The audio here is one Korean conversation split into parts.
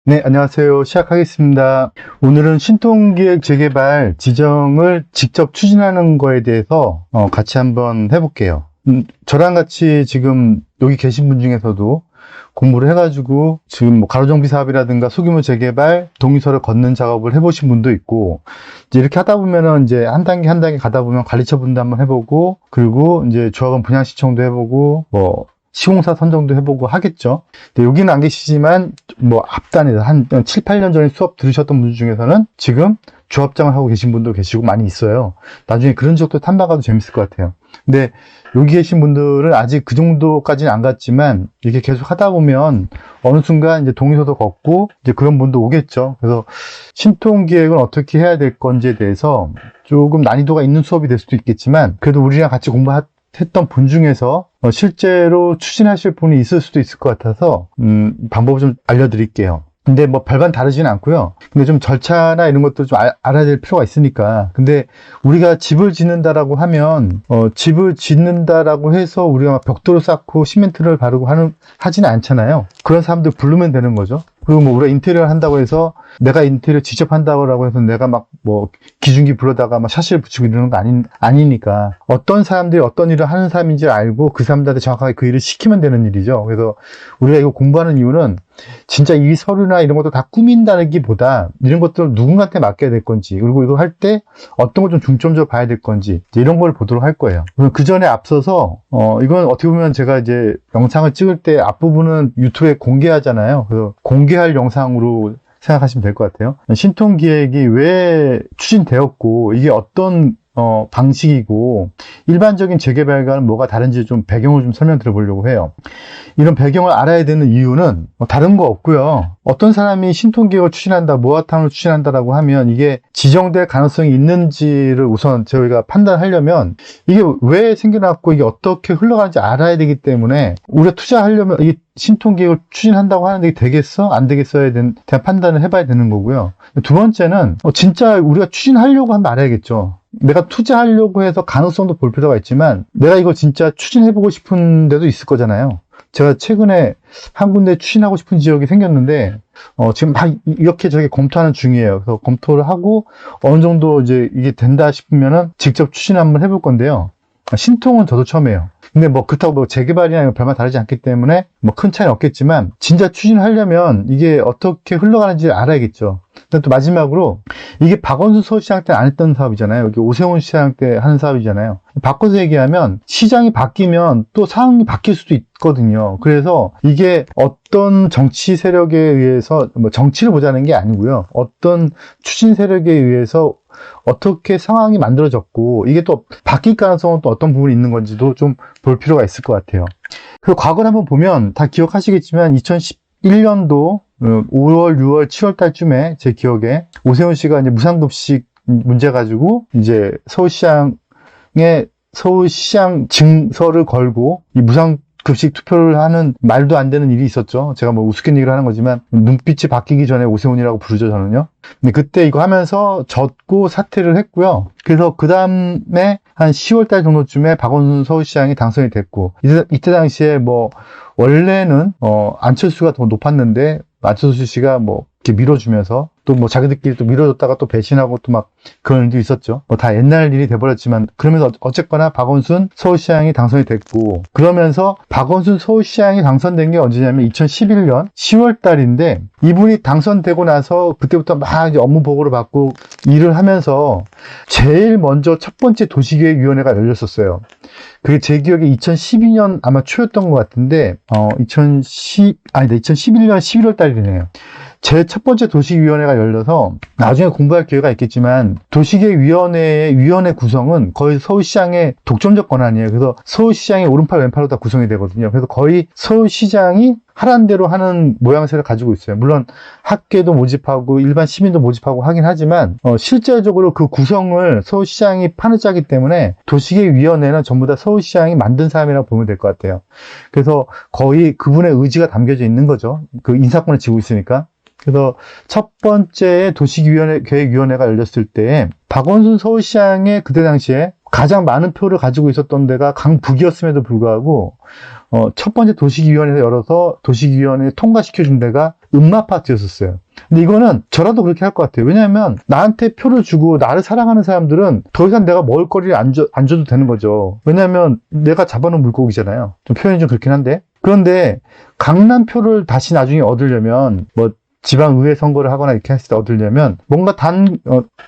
네, 안녕하세요. 시작하겠습니다. 오늘은 신통기획 재개발 지정을 직접 추진하는 거에 대해서 같이 한번 해볼게요. 저랑 같이 지금 여기 계신 분 중에서도 공부를 해가지고 지금 뭐 가로정비 사업이라든가 소규모 재개발 동의서를 걷는 작업을 해보신 분도 있고, 이제 이렇게 하다 보면은 이제 한 단계 한 단계 가다 보면 관리처 분도 한번 해보고, 그리고 이제 조합원 분양 신청도 해보고, 뭐 시공사 선정도 해보고 하겠죠. 근데 여기는 안 계시지만 뭐 앞단에서 한 7, 8년 전에 수업 들으셨던 분들 중에서는 지금 조합장을 하고 계신 분도 계시고 많이 있어요. 나중에 그런 적도 탐방가도 재밌을 것 같아요. 근데 여기 계신 분들은 아직 그 정도까지는 안 갔지만 이렇게 계속 하다 보면 어느 순간 이제 동의서도 걷고 이제 그런 분도 오겠죠. 그래서 신통기획은 어떻게 해야 될 건지에 대해서 조금 난이도가 있는 수업이 될 수도 있겠지만, 그래도 우리랑 같이 공부했던 분 중에서 실제로 추진하실 분이 있을 수도 있을 것 같아서 방법을 좀 알려드릴게요. 근데 뭐 별반 다르지는 않고요. 근데 좀 절차나 이런 것도 좀 알아야 될 필요가 있으니까. 근데 우리가 집을 짓는다라고 하면 집을 짓는다라고 해서 우리가 막 벽돌을 쌓고 시멘트를 바르고 하지는 않잖아요. 그런 사람들 부르면 되는 거죠. 그리고 뭐 우리가 인테리어를 한다고 해서 내가 인테리어 직접 한다고 해서 내가 막 뭐 기중기 불러다가 막 샤시를 붙이고 이러는 거 아니니까, 어떤 사람들이 어떤 일을 하는 사람인지 알고 그 사람들한테 정확하게 그 일을 시키면 되는 일이죠. 그래서 우리가 이거 공부하는 이유는 진짜 이 서류나 이런 것도 다 꾸민다는 기보다 이런 것들을 누군가한테 맡겨야 될 건지, 그리고 이거 할 때 어떤 걸 좀 중점적으로 봐야 될 건지 이런 걸 보도록 할 거예요. 그 전에 앞서서 이건 어떻게 보면 제가 이제 영상을 찍을 때 앞부분은 유튜브에 공개하잖아요. 그래서 공개할 영상으로 생각하시면 될 것 같아요. 신통기획이 왜 추진되었고 이게 어떤 방식이고 일반적인 재개발과는 뭐가 다른지 좀 배경을 좀 설명드려 보려고 해요. 이런 배경을 알아야 되는 이유는 다른 거 없고요. 어떤 사람이 신통기획을 추진한다, 모아탕을 추진한다라고 하면 이게 지정될 가능성이 있는지를 우선 저희가 판단하려면 이게 왜 생겨났고 이게 어떻게 흘러가는지 알아야 되기 때문에, 우리가 투자하려면 이 신통기획을 추진한다고 하는데 이게 되겠어? 안 되겠어에 대한 판단을 해봐야 되는 거고요. 두 번째는 진짜 우리가 추진하려고 하면 알아야겠죠. 내가 투자하려고 해서 가능성도 볼 필요가 있지만 내가 이거 진짜 추진해보고 싶은 데도 있을 거잖아요. 제가 최근에 한 군데 추진하고 싶은 지역이 생겼는데 지금 막 이렇게 저렇게 검토하는 중이에요. 그래서 검토를 하고 어느 정도 이제 이게 된다 싶으면은 직접 추진 한번 해볼 건데요. 신통은 저도 처음 해요. 근데 뭐 그렇다고 뭐 재개발이나 별반 다르지 않기 때문에 뭐 큰 차이는 없겠지만, 진짜 추진하려면 이게 어떻게 흘러가는지 알아야겠죠. 근데 또 마지막으로, 이게 박원순 서울시장 때 안 했던 사업이잖아요. 여기 오세훈 시장 때 하는 사업이잖아요. 바꿔서 얘기하면 시장이 바뀌면 또 상황이 바뀔 수도 있거든요. 그래서 이게 어떤 정치 세력에 의해서, 뭐 정치를 보자는 게 아니고요, 어떤 추진 세력에 의해서 어떻게 상황이 만들어졌고 이게 또 바뀔 가능성은 또 어떤 부분이 있는 건지도 좀 볼 필요가 있을 것 같아요. 그 과거를 한번 보면 다 기억하시겠지만 2011년도 5월, 6월, 7월 달쯤에 제 기억에 오세훈 씨가 이제 무상급식 문제 가지고 이제 서울시장 증서를 걸고 이 무상급식 투표를 하는 말도 안 되는 일이 있었죠. 제가 뭐 우습게 얘기를 하는 거지만 눈빛이 바뀌기 전에 오세훈이라고 부르죠, 저는요. 근데 그때 이거 하면서 졌고 사퇴를 했고요. 그래서 그 다음에 한 10월 달 정도쯤에 박원순 서울시장이 당선이 됐고, 이때 당시에 뭐 원래는 안철수가 더 높았는데 안철수 씨가 뭐 이렇게 밀어주면서 또 뭐 자기들끼리 또 밀어줬다가 또 배신하고 또 막 그런 일도 있었죠. 뭐 다 옛날 일이 돼버렸지만, 그러면서 어쨌거나 박원순 서울시장이 당선이 됐고, 그러면서 박원순 서울시장이 당선된 게 언제냐면 2011년 10월 달인데, 이분이 당선되고 나서 그때부터 막 이제 업무 보고를 받고 일을 하면서 제일 먼저 첫 번째 도시계획위원회가 열렸었어요. 그게 제 기억에 2012년 아마 초였던 것 같은데 2011년 11월 달이네요. 제 첫 번째 도시위원회가 열려서 나중에 공부할 기회가 있겠지만, 도시계획위원회의 위원회 구성은 거의 서울시장의 독점적 권한이에요. 그래서 서울시장의 오른팔 왼팔로 다 구성이 되거든요. 그래서 거의 서울시장이 하라는 대로 하는 모양새를 가지고 있어요. 물론 학계도 모집하고 일반 시민도 모집하고 하긴 하지만 실제적으로 그 구성을 서울시장이 판을 짜기 때문에 도시계획위원회는 전부 다 서울시장이 만든 사람이라고 보면 될 것 같아요. 그래서 거의 그분의 의지가 담겨져 있는 거죠. 그 인사권을 쥐고 있으니까. 그래서 첫 번째 도시계획위원회가 열렸을 때 박원순 서울시장의 그때 당시에 가장 많은 표를 가지고 있었던 데가 강북이었음에도 불구하고 첫 번째 도시위원회에서 열어서 도시위원회 통과시켜준 데가 음마파트였었어요. 근데 이거는 저라도 그렇게 할 것 같아요. 왜냐하면 나한테 표를 주고 나를 사랑하는 사람들은 더 이상 내가 먹을거리를 안 줘도 되는 거죠. 왜냐하면 내가 잡아놓은 물고기잖아요. 좀 표현이 좀 그렇긴 한데. 그런데 강남표를 다시 나중에 얻으려면 뭐 지방의회 선거를 하거나 이렇게 했을 때 얻으려면 뭔가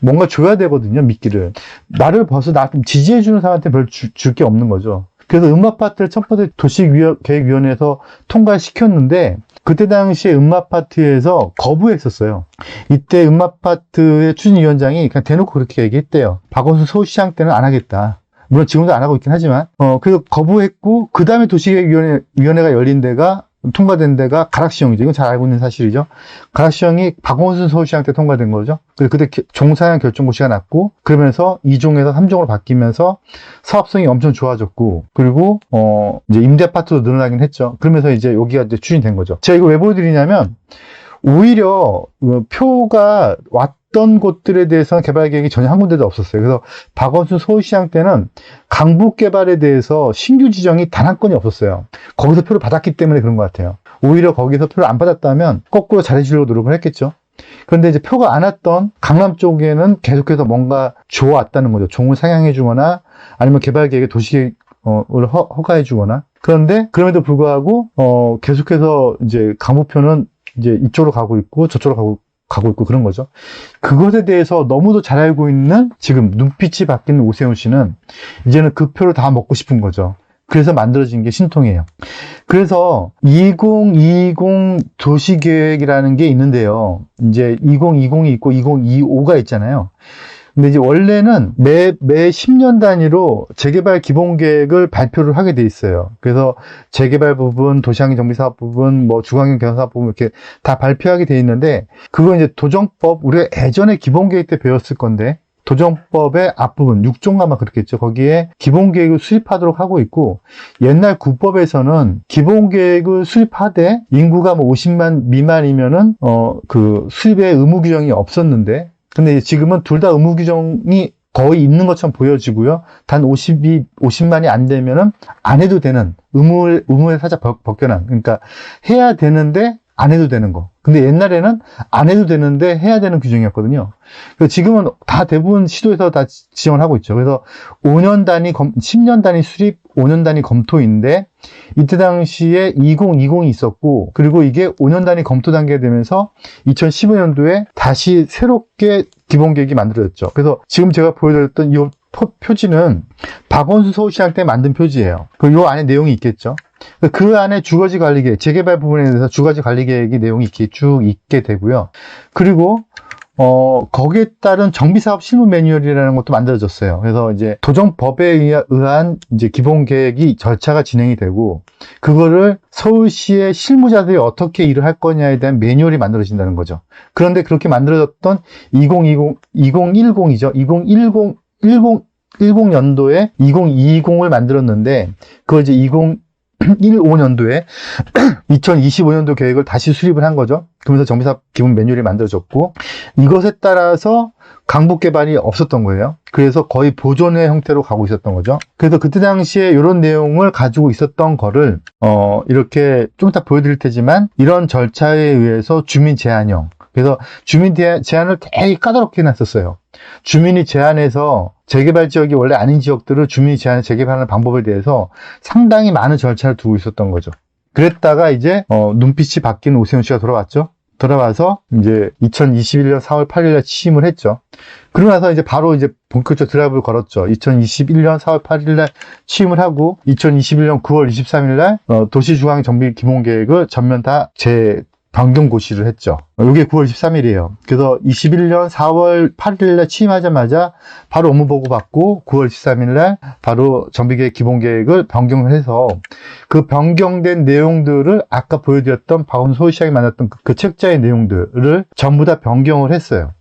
뭔가 줘야 되거든요, 미끼를. 나를 벌써 나 좀 지지해주는 사람한테 별 줄 게 없는 거죠. 그래서 음마파트를 첫 번째 도시계획위원회에서 통과시켰는데, 그때 당시에 음마파트에서 거부했었어요. 이때 음마파트의 추진위원장이 그냥 대놓고 그렇게 얘기했대요. 박원순 서울시장 때는 안 하겠다. 물론 지금도 안 하고 있긴 하지만, 그래서 거부했고, 그 다음에 도시계획위원회가 열린 데가 통과된 데가 가락시형이죠. 이건 잘 알고 있는 사실이죠. 가락시형이 박원순 서울시장 때 통과된 거죠. 그때 종사형 결정고시가 났고, 그러면서 2종에서 3종으로 바뀌면서 사업성이 엄청 좋아졌고, 그리고 이제 임대 아파트도 늘어나긴 했죠. 그러면서 이제 여기가 이제 추진된 거죠. 제가 이거 왜 보여드리냐면, 오히려 표가 왔던 곳들에 대해서는 개발 계획이 전혀 한 군데도 없었어요. 그래서 박원순 서울시장 때는 강북 개발에 대해서 신규 지정이 단 한 건이 없었어요. 거기서 표를 받았기 때문에 그런 것 같아요. 오히려 거기서 표를 안 받았다면 거꾸로 잘해주려고 노력을 했겠죠. 그런데 이제 표가 안 왔던 강남 쪽에는 계속해서 뭔가 줘왔다는 거죠. 종을 상향해 주거나 아니면 개발 계획에 도시계획을 허가해 주거나. 그런데 그럼에도 불구하고 계속해서 이제 강북표는 이제 이쪽으로 가고 있고 저쪽으로 가고 있고 그런 거죠. 그것에 대해서 너무도 잘 알고 있는 지금 눈빛이 바뀌는 오세훈 씨는 이제는 그 표를 다 먹고 싶은 거죠. 그래서 만들어진 게 신통이에요. 그래서 2020 도시계획이라는 게 있는데요. 이제 2020이 있고 2025가 있잖아요. 근데 이제 원래는 매 10년 단위로 재개발 기본계획을 발표를 하게 돼 있어요. 그래서 재개발 부분, 도시환경 정비 사업 부분, 뭐 주거환경 개선 사업 부분 이렇게 다 발표하게 돼 있는데, 그거 이제 도정법, 우리가 예전에 기본계획 때 배웠을 건데, 도정법의 앞부분, 6조인가 막 그렇겠죠. 거기에 기본계획을 수립하도록 하고 있고, 옛날 국법에서는 기본계획을 수립하되 인구가 뭐 50만 미만이면은 그 수립의 의무 규정이 없었는데, 근데 지금은 둘 다 의무 규정이 거의 있는 것처럼 보여지고요. 단 50만이 안 되면은 안 해도 되는 의무에 살짝 벗겨난. 그러니까 해야 되는데 안 해도 되는 거. 근데 옛날에는 안 해도 되는데 해야 되는 규정이었거든요. 그래서 지금은 다 대부분 시도에서 다 지정을 하고 있죠. 그래서 5년 단위, 10년 단위 수립, 5년 단위 검토인데, 이때 당시에 2020이 있었고, 그리고 이게 5년 단위 검토 단계가 되면서 2015년도에 다시 새롭게 기본계획이 만들어졌죠. 그래서 지금 제가 보여드렸던 이 표지는 박원순 서울시장 때 만든 표지예요. 그리고 이 안에 내용이 있겠죠. 그 안에 주거지 관리계획, 재개발 부분에 대해서 주거지 관리계획이 내용이 이렇게 쭉 있게 되고요. 그리고 거기에 따른 정비사업 실무 매뉴얼이라는 것도 만들어졌어요. 그래서 이제 도정법에 의한 이제 기본계획이 절차가 진행이 되고, 그거를 서울시의 실무자들이 어떻게 일을 할 거냐에 대한 매뉴얼이 만들어진다는 거죠. 그런데 그렇게 만들어졌던 2010이죠. 2010년도에 2020을 만들었는데, 그걸 이제 2015년도에 2025년도 계획을 다시 수립을 한 거죠. 그러면서 정비사업 기본 매뉴얼이 만들어졌고, 이것에 따라서 강북 개발이 없었던 거예요. 그래서 거의 보존의 형태로 가고 있었던 거죠. 그래서 그때 당시에 이런 내용을 가지고 있었던 거를 이렇게 좀 이따 보여드릴 테지만, 이런 절차에 의해서 주민 제한형, 그래서 주민 제한을 되게 까다롭게 해놨었어요. 주민이 제한해서 재개발 지역이 원래 아닌 지역들을 주민이 제한해 재개발하는 방법에 대해서 상당히 많은 절차를 두고 있었던 거죠. 그랬다가 이제 눈빛이 바뀐 오세훈 씨가 돌아왔죠. 돌아와서 이제 2021년 4월 8일에 취임을 했죠. 그러고 나서 이제 바로 이제 본격적으로 드라이브를 걸었죠. 2021년 4월 8일에 취임을 하고 2021년 9월 23일날 도시중앙 정비 기본계획을 전면 다 변경 고시를 했죠. 이게 9월 13일이에요. 그래서 21년 4월 8일에 취임하자마자 바로 업무보고 받고 9월 13일날 바로 정비계획 기본계획을 변경을 해서, 그 변경된 내용들을 아까 보여드렸던 박원순 서울시장이 만났던 그 책자의 내용들을 전부 다 변경을 했어요.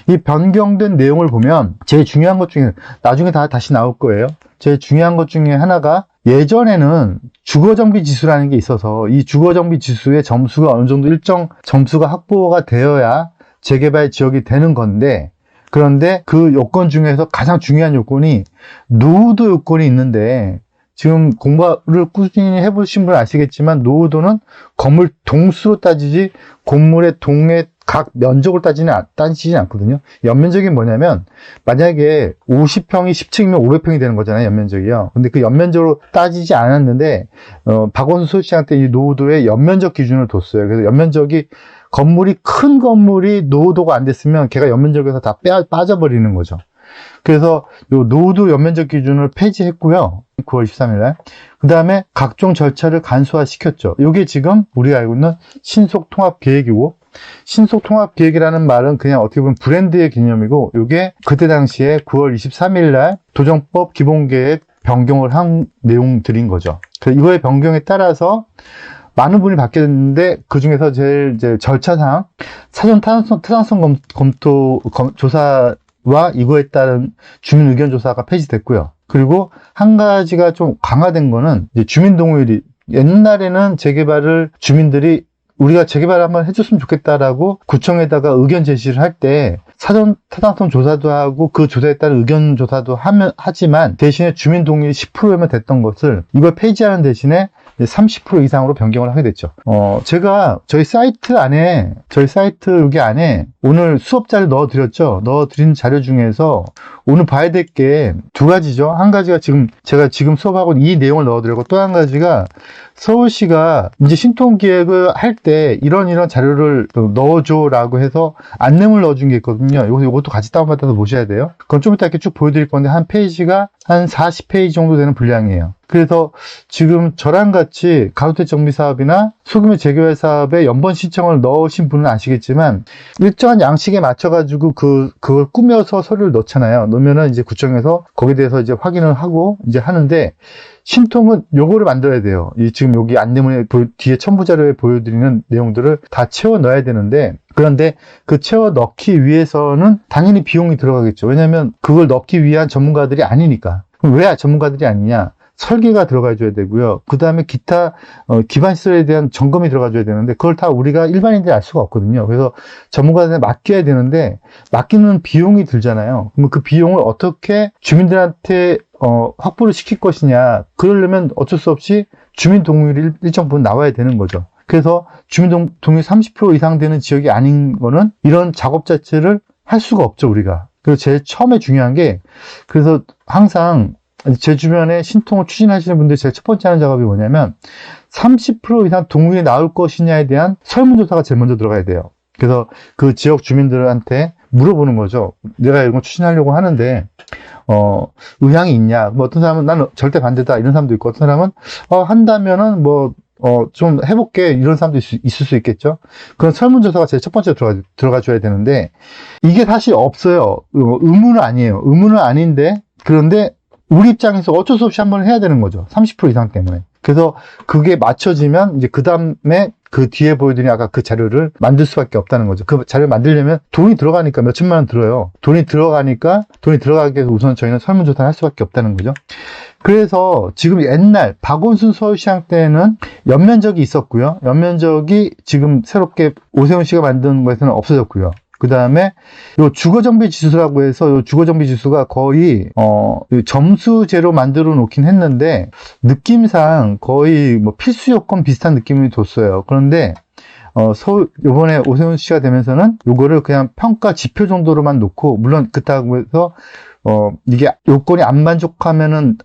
이 변경된 내용을 보면 제일 중요한 것 중에, 나중에 다시 나올 거예요. 제일 중요한 것 중에 하나가, 예전에는 주거정비 지수라는 게 있어서 이 주거정비 지수의 점수가 어느 정도 일정 점수가 확보가 되어야 재개발 지역이 되는 건데, 그런데 그 요건 중에서 가장 중요한 요건이 노후도 요건이 있는데, 지금 공부를 꾸준히 해보신 분은 아시겠지만 노후도는 건물 동수로 따지지 건물의 동의 각 면적을 따지지 않거든요. 연면적이 뭐냐면 만약에 50평이 10층이면 500평이 되는 거잖아요. 연면적이요. 근데 그 연면적으로 따지지 않았는데 박원순 서울시장 때 이 노후도의 연면적 기준을 뒀어요. 그래서 연면적이 건물이 큰 건물이 노후도가 안 됐으면 걔가 연면적에서 다 빠져버리는 거죠. 그래서 요 노후도 연면적 기준을 폐지했고요. 9월 23일 날. 그 다음에 각종 절차를 간소화시켰죠. 이게 지금 우리가 알고 있는 신속통합계획이고, 신속통합계획이라는 말은 그냥 어떻게 보면 브랜드의 개념이고, 이게 그때 당시에 9월 23일 날 도정법 기본계획 변경을 한 내용들인 거죠. 이거의 변경에 따라서 많은 분이 바뀌었는데 그 중에서 제일 이제 절차상 사전 타당성 검토 조사와 이거에 따른 주민 의견 조사가 폐지됐고요. 그리고 한 가지가 좀 강화된 거는 이제 주민 동의율이, 옛날에는 재개발을 주민들이 우리가 재개발을 한번 해줬으면 좋겠다라고 구청에다가 의견 제시를 할 때 사전 타당성 조사도 하고 그 조사에 따른 의견 조사도 하지만 대신에 주민 동의율이 10%면 됐던 것을 이걸 폐지하는 대신에 30% 이상으로 변경을 하게 됐죠. 제가 저희 사이트 여기 안에 오늘 수업자를 넣어드렸죠. 넣어드린 자료 중에서 오늘 봐야 될 게 두 가지죠. 한 가지가 제가 지금 수업하고 이 내용을 넣어드렸고, 또 한 가지가 서울시가 이제 신통기획을 할 때 이런 자료를 넣어줘라고 해서 안내문을 넣어준 게 있거든요. 이것도 같이 다운받아서 보셔야 돼요. 그건 좀 이따 이렇게 쭉 보여드릴 건데, 한 페이지가 한 40페이지 정도 되는 분량이에요. 그래서 지금 저랑 같이 가로택 정비 사업이나 소규모 재개발 사업에 연번 신청을 넣으신 분은 아시겠지만, 일정한 양식에 맞춰가지고 그걸 꾸며서 서류를 넣잖아요. 넣으면은 이제 구청에서 거기에 대해서 이제 확인을 하고 이제 하는데, 신통은 요거를 만들어야 돼요. 지금 여기 안내문에 뒤에 첨부 자료에 보여드리는 내용들을 다 채워 넣어야 되는데, 그런데 그 채워 넣기 위해서는 당연히 비용이 들어가겠죠. 왜냐하면 그걸 넣기 위한 전문가들이 아니니까. 그럼 왜 전문가들이 아니냐? 설계가 들어가줘야 되고요. 그 다음에 기타 기반 시설에 대한 점검이 들어가줘야 되는데, 그걸 다 우리가 일반인들이 알 수가 없거든요. 그래서 전문가들한테 맡겨야 되는데, 맡기는 비용이 들잖아요. 그럼 그 비용을 어떻게 주민들한테 확보를 시킬 것이냐. 그러려면 어쩔 수 없이 주민 동의율이 일정 부분 나와야 되는 거죠. 그래서 주민 동의율 30% 이상 되는 지역이 아닌 거는 이런 작업 자체를 할 수가 없죠, 우리가. 그리고 제일 처음에 중요한 게, 그래서 항상 제 주변에 신통을 추진하시는 분들이 제일 첫 번째 하는 작업이 뭐냐면 30% 이상 동의에 나올 것이냐에 대한 설문조사가 제일 먼저 들어가야 돼요. 그래서 그 지역 주민들한테 물어보는 거죠. 내가 이런 거 추진하려고 하는데 의향이 있냐. 뭐 어떤 사람은 나는 절대 반대다 이런 사람도 있고, 어떤 사람은 한다면은 좀 해볼게 이런 사람도 있을 수 있겠죠. 그런 설문조사가 제일 첫 번째 들어가 줘야 되는데, 이게 사실 없어요. 의무는 아니에요. 의무는 아닌데, 그런데 우리 입장에서 어쩔 수 없이 한번 해야 되는 거죠. 30% 이상 때문에. 그래서 그게 맞춰지면 이제 그 다음에 그 뒤에 보여드린 아까 그 자료를 만들 수밖에 없다는 거죠. 그 자료를 만들려면 돈이 들어가니까 몇 천만 원 들어요. 돈이 들어가기 위해서 우선 저희는 설문조사를 할 수밖에 없다는 거죠. 그래서 지금 옛날 박원순 서울시장 때는 연면적이 있었고요. 연면적이 지금 새롭게 오세훈 씨가 만든 것에서는 없어졌고요. 그 다음에 요 주거정비 지수라고 해서 요 주거정비 지수가 거의 점수제로 만들어 놓긴 했는데, 느낌상 거의 뭐 필수 요건 비슷한 느낌이 뒀어요. 그런데 요번에 오세훈 씨가 되면서는 요거를 그냥 평가 지표 정도로만 놓고, 물론 그렇다고 해서 이게 요건이 안 만족하면은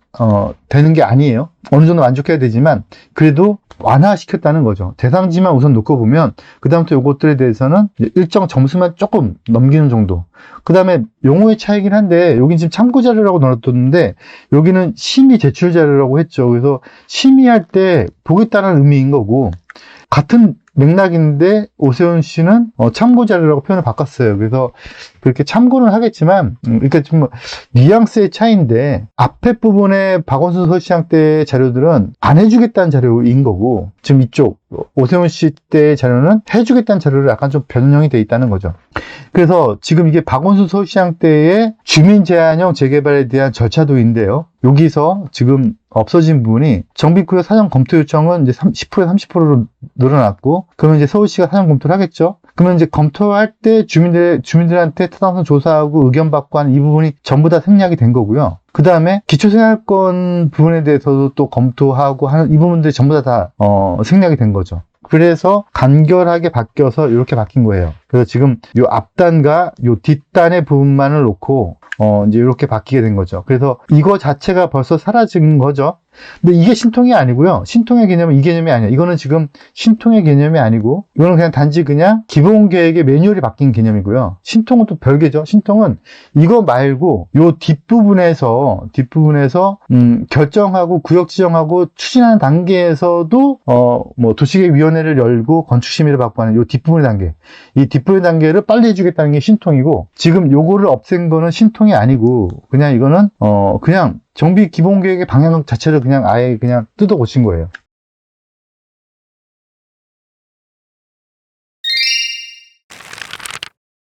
되는 게 아니에요. 어느 정도 만족해야 되지만 그래도 완화시켰다는 거죠. 대상지만 우선 놓고 보면 그 다음부터 요것들에 대해서는 일정 점수만 조금 넘기는 정도. 그 다음에 용어의 차이긴 한데, 여긴 지금 참고 자료라고 넣어뒀는데 여기는 심의 제출 자료라고 했죠. 그래서 심의할 때 보겠다는 의미인 거고, 같은 맥락인데 오세훈 씨는 참고 자료라고 표현을 바꿨어요. 그래서 그렇게 참고는 하겠지만, 그러니까 좀 뉘앙스의 차이인데, 앞에 부분에 박원순 서울시장 때 자료들은 안 해주겠다는 자료인 거고, 지금 이쪽 오세훈 씨 때 자료는 해주겠다는 자료를 약간 좀 변형이 돼 있다는 거죠. 그래서 지금 이게 박원순 서울시장 때의 주민 제한형 재개발에 대한 절차도인데요. 여기서 지금 없어진 부분이, 정비구역 사전 검토 요청은 이제 10%에 30%로 늘어났고, 그러면 이제 서울시가 사전 검토를 하겠죠. 그러면 이제 검토할 때 주민들한테 타당성 조사하고 의견 받고 하는 이 부분이 전부 다 생략이 된 거고요. 그 다음에 기초생활권 부분에 대해서도 또 검토하고 하는 이 부분들이 전부 다 생략이 된 거죠. 그래서 간결하게 바뀌어서 이렇게 바뀐 거예요. 그래서 지금 요 앞단과 요 뒷단의 부분만을 놓고 이제 이렇게 바뀌게 된 거죠. 그래서 이거 자체가 벌써 사라진 거죠. 근데 이게 신통이 아니고요. 신통의 개념은 이 개념이 아니에요. 이거는 지금 신통의 개념이 아니고 이거는 그냥 단지 그냥 기본 계획의 매뉴얼이 바뀐 개념이고요. 신통은 또 별개죠. 신통은 이거 말고 요 뒷부분에서 결정하고 구역 지정하고 추진하는 단계에서도 뭐 도시계획위원회를 열고 건축심의를 받고 하는 요 뒷부분의 단계, 이 뒷부분 단계를 빨리 해주겠다는 게 신통이고, 지금 요거를 없앤 거는 신통이 아니고 그냥 이거는 그냥 정비 기본 계획의 방향 자체를 그냥 아예 그냥 뜯어 고친 거예요.